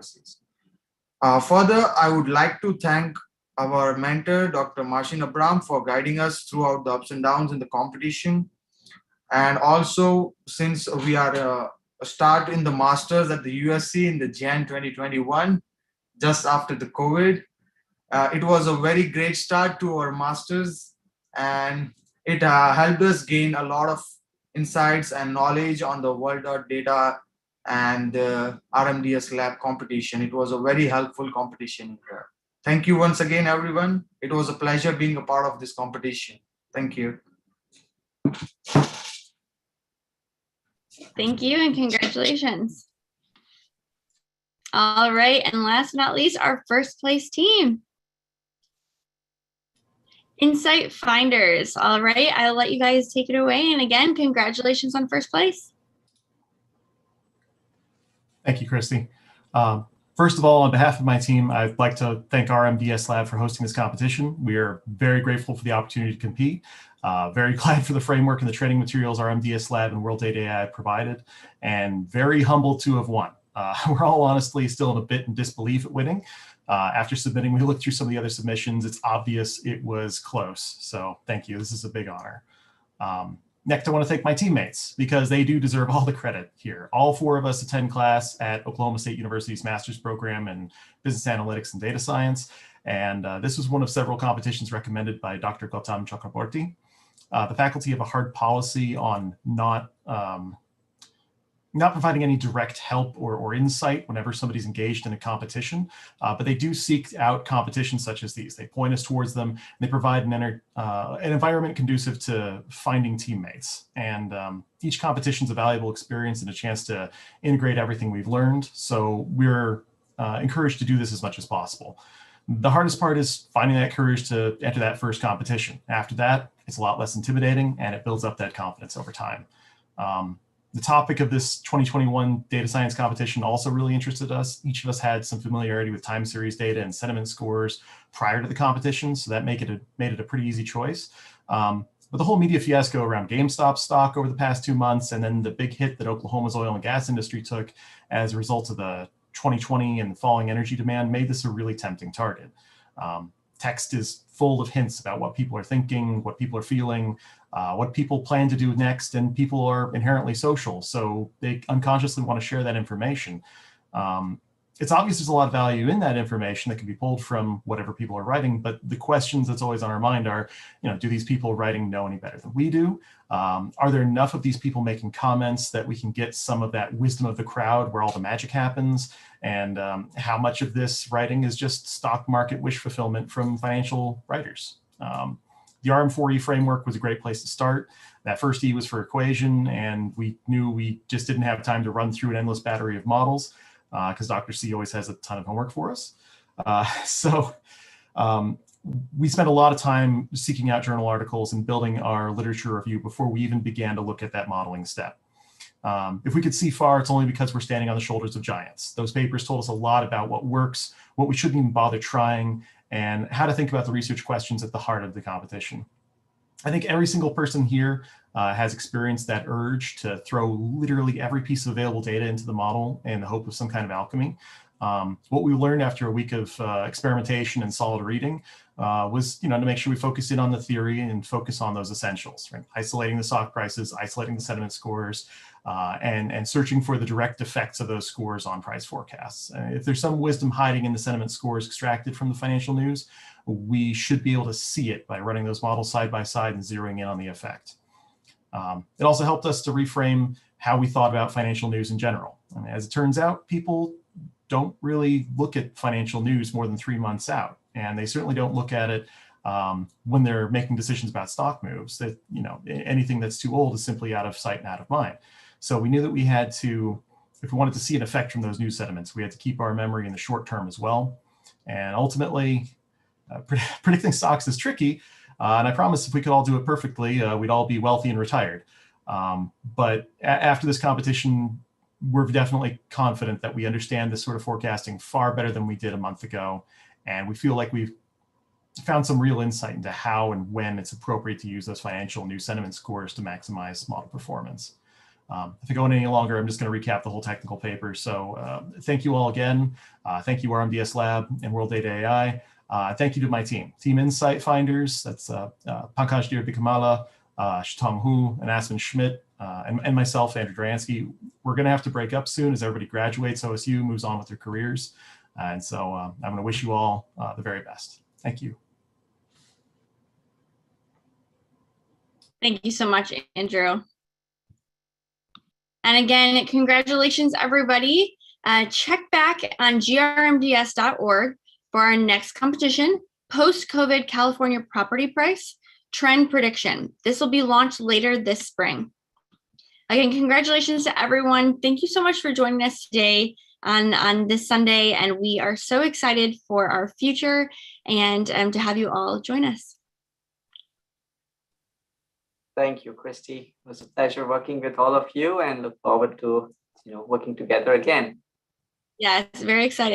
policies. Further, I would like to thank our mentor, Dr. Marcin Abram, for guiding us throughout the ups and downs in the competition. And also, since we are start in the Masters at the USC in the Jan 2021, just after the COVID, it was a very great start to our Masters, and it helped us gain a lot of insights and knowledge on the world data and the RMDS lab competition. It was a very helpful competition here. Thank you once again, everyone. It was a pleasure being a part of this competition. Thank you. Thank you and congratulations. All right, and last but not least, our first place team. Insight Finders. All right, I'll let you guys take it away. And again, congratulations on first place. Thank you, Christy. First of all, on behalf of my team, I'd like to thank RMDS Lab for hosting this competition. We are very grateful for the opportunity to compete. Very glad for the framework and the training materials RMDS Lab and World Data AI provided, and very humbled to have won. We're all honestly still a bit in disbelief at winning. After submitting, we looked through some of the other submissions. It's obvious it was close. So thank you. This is a big honor. Next, I want to thank my teammates because they do deserve all the credit here. All four of us attend class at Oklahoma State University's master's program in business analytics and data science. And this was one of several competitions recommended by Dr. Gautam Chakraborty. The faculty have a hard policy on not providing any direct help or insight whenever somebody's engaged in a competition, but they do seek out competitions such as these. They point us towards them, and they provide an environment conducive to finding teammates. And each competition is a valuable experience and a chance to integrate everything we've learned. So we're encouraged to do this as much as possible. The hardest part is finding that courage to enter that first competition. After that, it's a lot less intimidating, and it builds up that confidence over time. The topic of this 2021 data science competition also really interested us. Each of us had some familiarity with time series data and sentiment scores prior to the competition, so that made it a pretty easy choice. But the whole media fiasco around GameStop stock over the past 2 months, and then the big hit that Oklahoma's oil and gas industry took as a result of the 2020 and falling energy demand made this a really tempting target. Text is full of hints about what people are thinking, what people are feeling, what people plan to do next, and people are inherently social, so they unconsciously want to share that information. It's obvious there's a lot of value in that information that can be pulled from whatever people are writing, but the questions that's always on our mind are, do these people writing know any better than we do? Are there enough of these people making comments that we can get some of that wisdom of the crowd where all the magic happens? And how much of this writing is just stock market wish fulfillment from financial writers? The RM4E framework was a great place to start. That first E was for equation, and we knew we just didn't have time to run through an endless battery of models because Dr. C always has a ton of homework for us. We spent a lot of time seeking out journal articles and building our literature review before we even began to look at that modeling step. If we could see far, it's only because we're standing on the shoulders of giants. Those papers told us a lot about what works, what we shouldn't even bother trying, and how to think about the research questions at the heart of the competition. I think every single person here has experienced that urge to throw literally every piece of available data into the model in the hope of some kind of alchemy. What we learned after a week of experimentation and solid reading was, to make sure we focus in on the theory and focus on those essentials, right? Isolating the stock prices, isolating the sentiment scores, and searching for the direct effects of those scores on price forecasts. If there's some wisdom hiding in the sentiment scores extracted from the financial news, we should be able to see it by running those models side by side and zeroing in on the effect. It also helped us to reframe how we thought about financial news in general. And as it turns out, people don't really look at financial news more than 3 months out. And they certainly don't look at it when they're making decisions about stock moves. That, anything that's too old is simply out of sight and out of mind. So we knew that we had to, if we wanted to see an effect from those news sentiments, we had to keep our memory in the short term as well. And ultimately, predicting stocks is tricky. And I promise if we could all do it perfectly, we'd all be wealthy and retired. But after this competition, we're definitely confident that we understand this sort of forecasting far better than we did a month ago. And we feel like we've found some real insight into how and when it's appropriate to use those financial news sentiment scores to maximize model performance. If I go on any longer, I'm just going to recap the whole technical paper. So thank you all again. Thank you, RMDS Lab and World Data AI. Thank you to my team Insight Finders. That's Pankaj Dirbikamala, Shtong Hu, and Aspen Schmidt, and myself, Andrew Dransky. We're going to have to break up soon as everybody graduates, OSU moves on with their careers. And so I'm going to wish you all the very best. Thank you. Thank you so much, Andrew. And again, congratulations, everybody. Check back on grmds.org for our next competition, Post-COVID California Property Price Trend Prediction. This will be launched later this spring. Again, congratulations to everyone. Thank you so much for joining us today on this Sunday, and we are so excited for our future and to have you all join us. Thank you, Christy. It was a pleasure working with all of you and look forward to working together again. Yeah, it's very exciting.